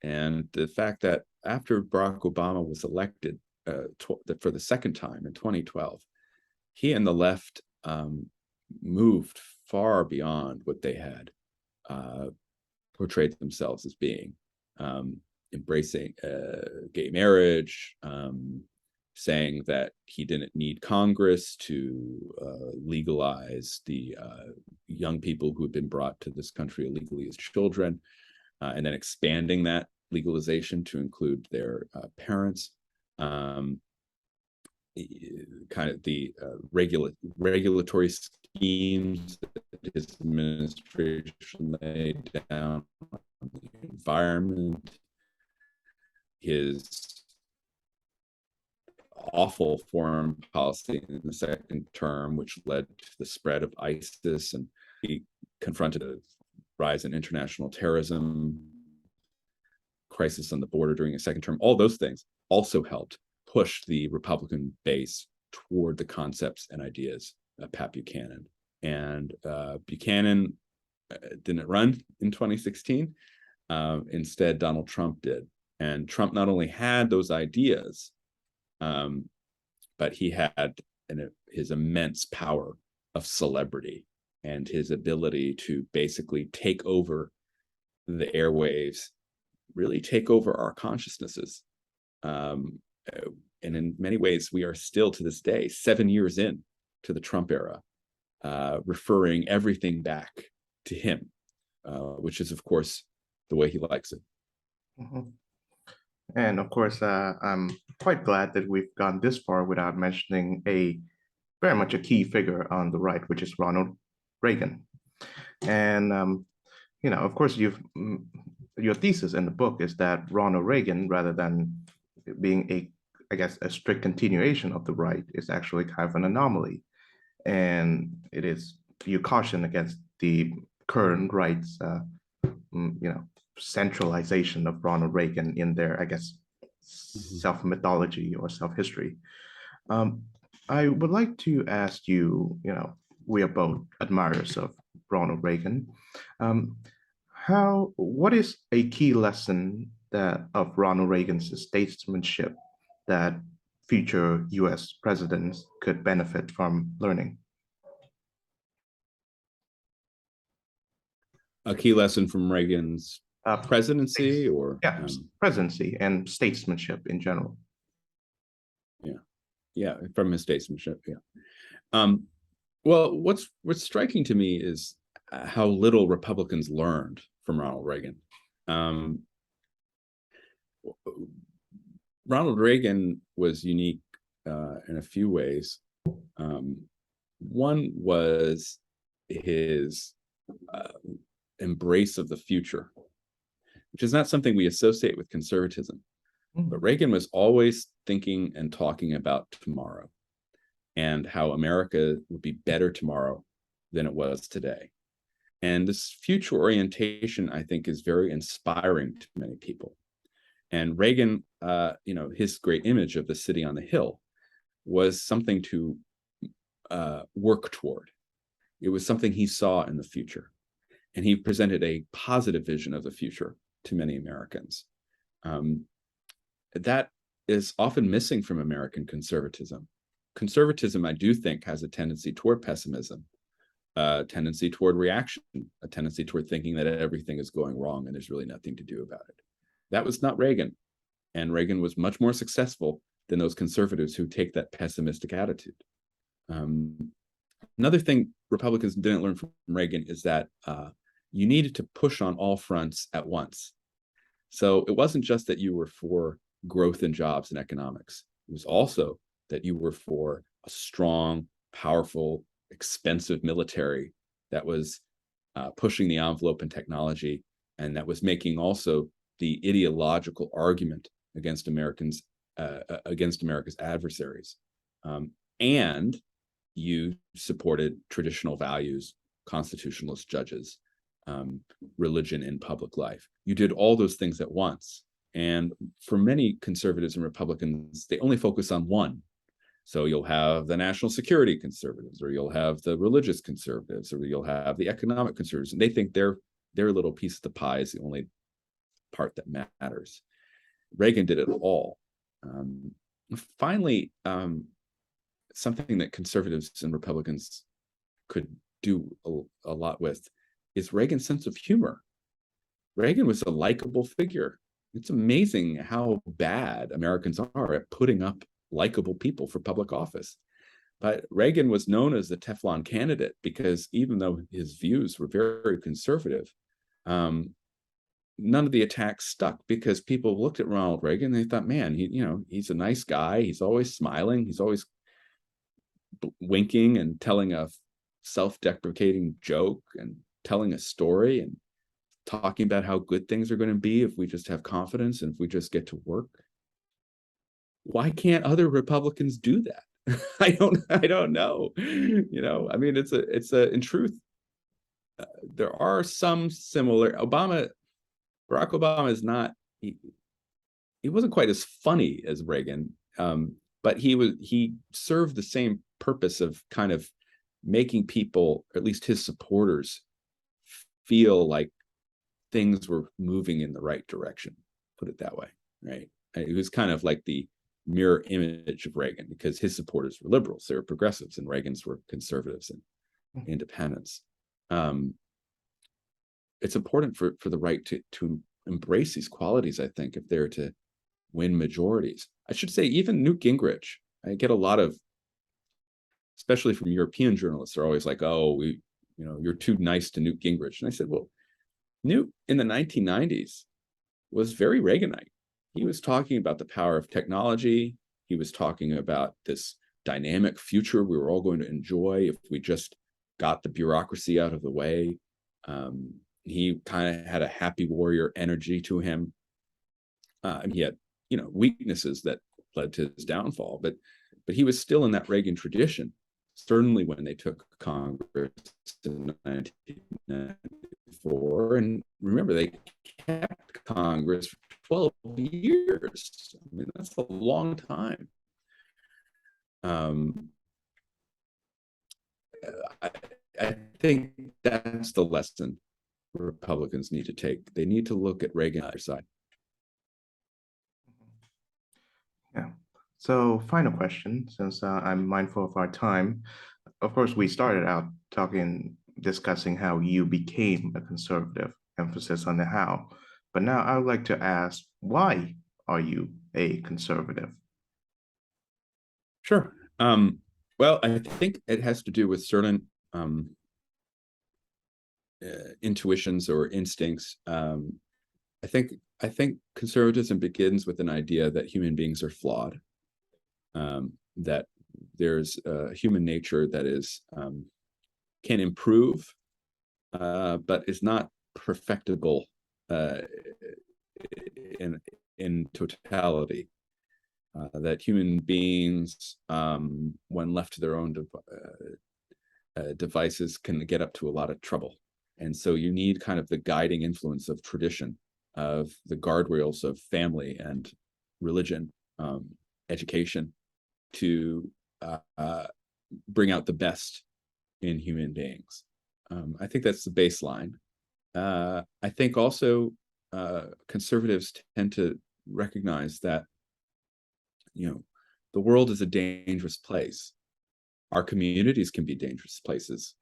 and the fact that after Barack Obama was elected for the second time in 2012, he and the left moved far beyond what they had portrayed themselves as being, embracing gay marriage, saying that he didn't need Congress to legalize the young people who had been brought to this country illegally as children, and then expanding that legalization to include their parents. Kind of the regulatory schemes that his administration laid down on the environment, his awful foreign policy in the second term, which led to the spread of ISIS, and he confronted a rise in international terrorism, crisis on the border during his second term. All those things also helped push the Republican base toward the concepts and ideas of Pat Buchanan. And Buchanan didn't run in 2016. Instead, Donald Trump did. And Trump not only had those ideas, but he had his immense power of celebrity and his ability to basically take over the airwaves, really take over our consciousnesses. And in many ways, we are still to this day, 7 years in to the Trump era, referring everything back to him, which is, of course, the way he likes it. Mm-hmm. And of course, I'm quite glad that we've gone this far without mentioning very much a key figure on the right, which is Ronald Reagan. And, of course, your thesis in the book is that Ronald Reagan, rather than being a strict continuation of the right, is actually kind of an anomaly. And you caution against the current right's, centralization of Ronald Reagan in their, I guess, Mhm. self-mythology or self-history. Um, I would like to ask you, we are both admirers of Ronald Reagan. Um, what is a key lesson of Ronald Reagan's statesmanship that future US presidents could benefit from learning? A key lesson from Reagan's Uh, presidency, or yeah, presidency and statesmanship in general. yeah, yeah, from his statesmanship. Yeah. Um, well, what's striking to me is how little Republicans learned from Ronald Reagan. Um, Ronald Reagan was unique in a few ways. One was his uh, embrace of the future, which is not something we associate with conservatism. But Reagan was always thinking and talking about tomorrow and how America would be better tomorrow than it was today. And this future orientation, I think, is very inspiring to many people. And Reagan, his great image of the city on the hill was something to work toward. It was something he saw in the future. And he presented a positive vision of the future to many Americans. That is often missing from American conservatism. Conservatism, I do think, has a tendency toward pessimism, a tendency toward reaction, a tendency toward thinking that everything is going wrong and there's really nothing to do about it. That was not Reagan. And Reagan was much more successful than those conservatives who take that pessimistic attitude. Another thing Republicans didn't learn from Reagan is that you needed to push on all fronts at once. So it wasn't just that you were for growth in jobs and economics. It was also that you were for a strong, powerful, expensive military that was pushing the envelope in technology, and that was making also the ideological argument against Americans, against America's adversaries. And you supported traditional values, constitutionalist judges, religion in public life. You did all those things at once. And for many conservatives and Republicans, they only focus on one. So you'll have the national security conservatives, or you'll have the religious conservatives, or you'll have the economic conservatives, and they think their little piece of the pie is the only part that matters. Reagan did it all. Finally, something that conservatives and Republicans could do a lot with is Reagan's sense of humor. Reagan was a likable figure. It's amazing how bad Americans are at putting up likable people for public office. But Reagan was known as the Teflon candidate because even though his views were very, very conservative, none of the attacks stuck because people looked at Ronald Reagan and they thought, man, he's a nice guy. He's always smiling. He's always winking and telling a self-deprecating joke and telling a story and talking about how good things are going to be if we just have confidence and if we just get to work. Why can't other Republicans do that? I don't know. I mean, in truth, there are some similar. Barack Obama is not. He wasn't quite as funny as Reagan, but he served the same purpose of kind of making people, or at least his supporters, feel like things were moving in the right direction. Put it that way, right? It was kind of like the mirror image of Reagan because his supporters were liberals, they were progressives, and Reagan's were conservatives and independents. It's important for the right to embrace these qualities, I think, if they're to win majorities. I should say, even Newt Gingrich, I get a lot of, especially from European journalists, they're always like, oh, you're too nice to Newt Gingrich. And I said, well, Newt in the 1990s was very Reaganite. He was talking about the power of technology. He was talking about this dynamic future we were all going to enjoy if we just got the bureaucracy out of the way. He kind of had a happy warrior energy to him. And he had, weaknesses that led to his downfall, but he was still in that Reagan tradition. Certainly when they took Congress in 1990, before. And remember, they kept Congress for 12 years. I mean, that's a long time. I, I think that's the lesson Republicans need to take. They need to look at Reagan on their side. Yeah. So, final question, since I'm mindful of our time. Of course, we started out discussing how you became a conservative, emphasis on the how. But now I would like to ask, why are you a conservative? Sure. Well, I think it has to do with certain intuitions or instincts. I think conservatism begins with an idea that human beings are flawed, that there's human nature that is can improve, but is not perfectible in totality. That human beings, when left to their own devices, can get up to a lot of trouble. And so you need kind of the guiding influence of tradition, of the guardrails of family and religion, education, to bring out the best in human beings. I think that's the baseline. I think also conservatives tend to recognize that, the world is a dangerous place. Our communities can be dangerous places.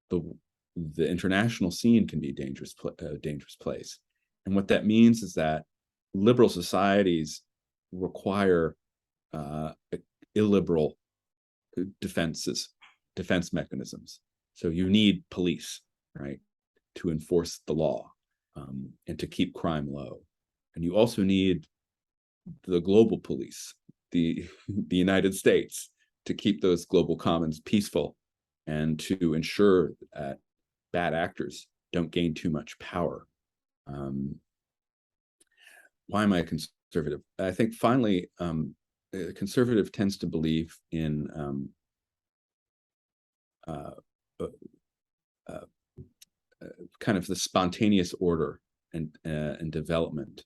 The international scene can be a dangerous place. And what that means is that liberal societies require illiberal defense mechanisms. So you need police, right, to enforce the law, and to keep crime low. And you also need the global police, the United States, to keep those global commons peaceful and to ensure that bad actors don't gain too much power. Why am I a conservative? I think finally, a conservative tends to believe in kind of the spontaneous order and development,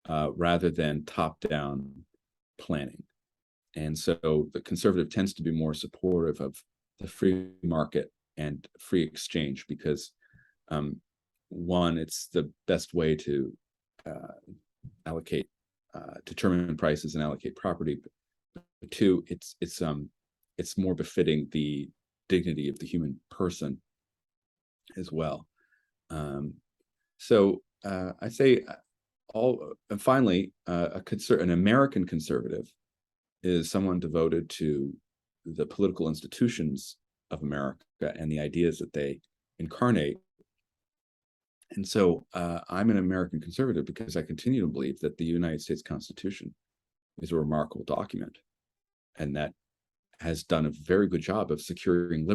rather than top-down planning. And so the conservative tends to be more supportive of the free market and free exchange because, one, it's the best way to determine prices and allocate property. But two, it's more befitting the dignity of the human person as well. So I say and finally, an American conservative is someone devoted to the political institutions of America and the ideas that they incarnate. And so I'm an American conservative because I continue to believe that the United States Constitution is a remarkable document and that has done a very good job of securing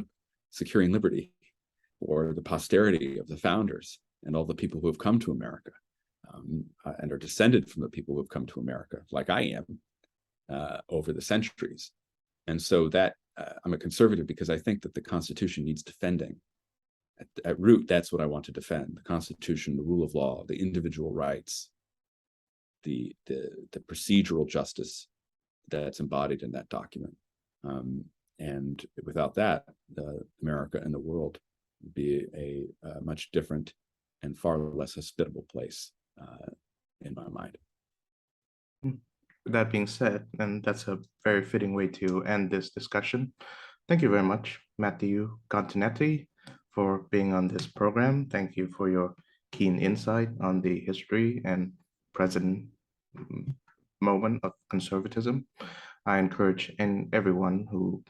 liberty for the posterity of the founders and all the people who have come to America, and are descended from the people who have come to America, like I am, over the centuries. And so that I'm a conservative because I think that the Constitution needs defending. At root, that's what I want to defend: the Constitution, the rule of law, the individual rights, the procedural justice that's embodied in that document. And without that, America and the world would be a much different and far less hospitable place, in my mind. With that being said, and that's a very fitting way to end this discussion. Thank you very much, Matthew Continetti, for being on this program. Thank you for your keen insight on the history and present moment of conservatism. I encourage everyone who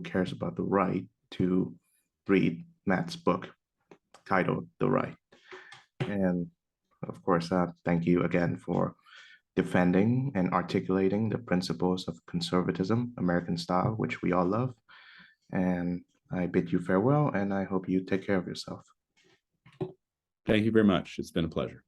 cares about the right to read Matt's book titled The Right. And of course, thank you again for defending and articulating the principles of conservatism, American style, which we all love. And I bid you farewell, and I hope you take care of yourself. Thank you very much. It's been a pleasure.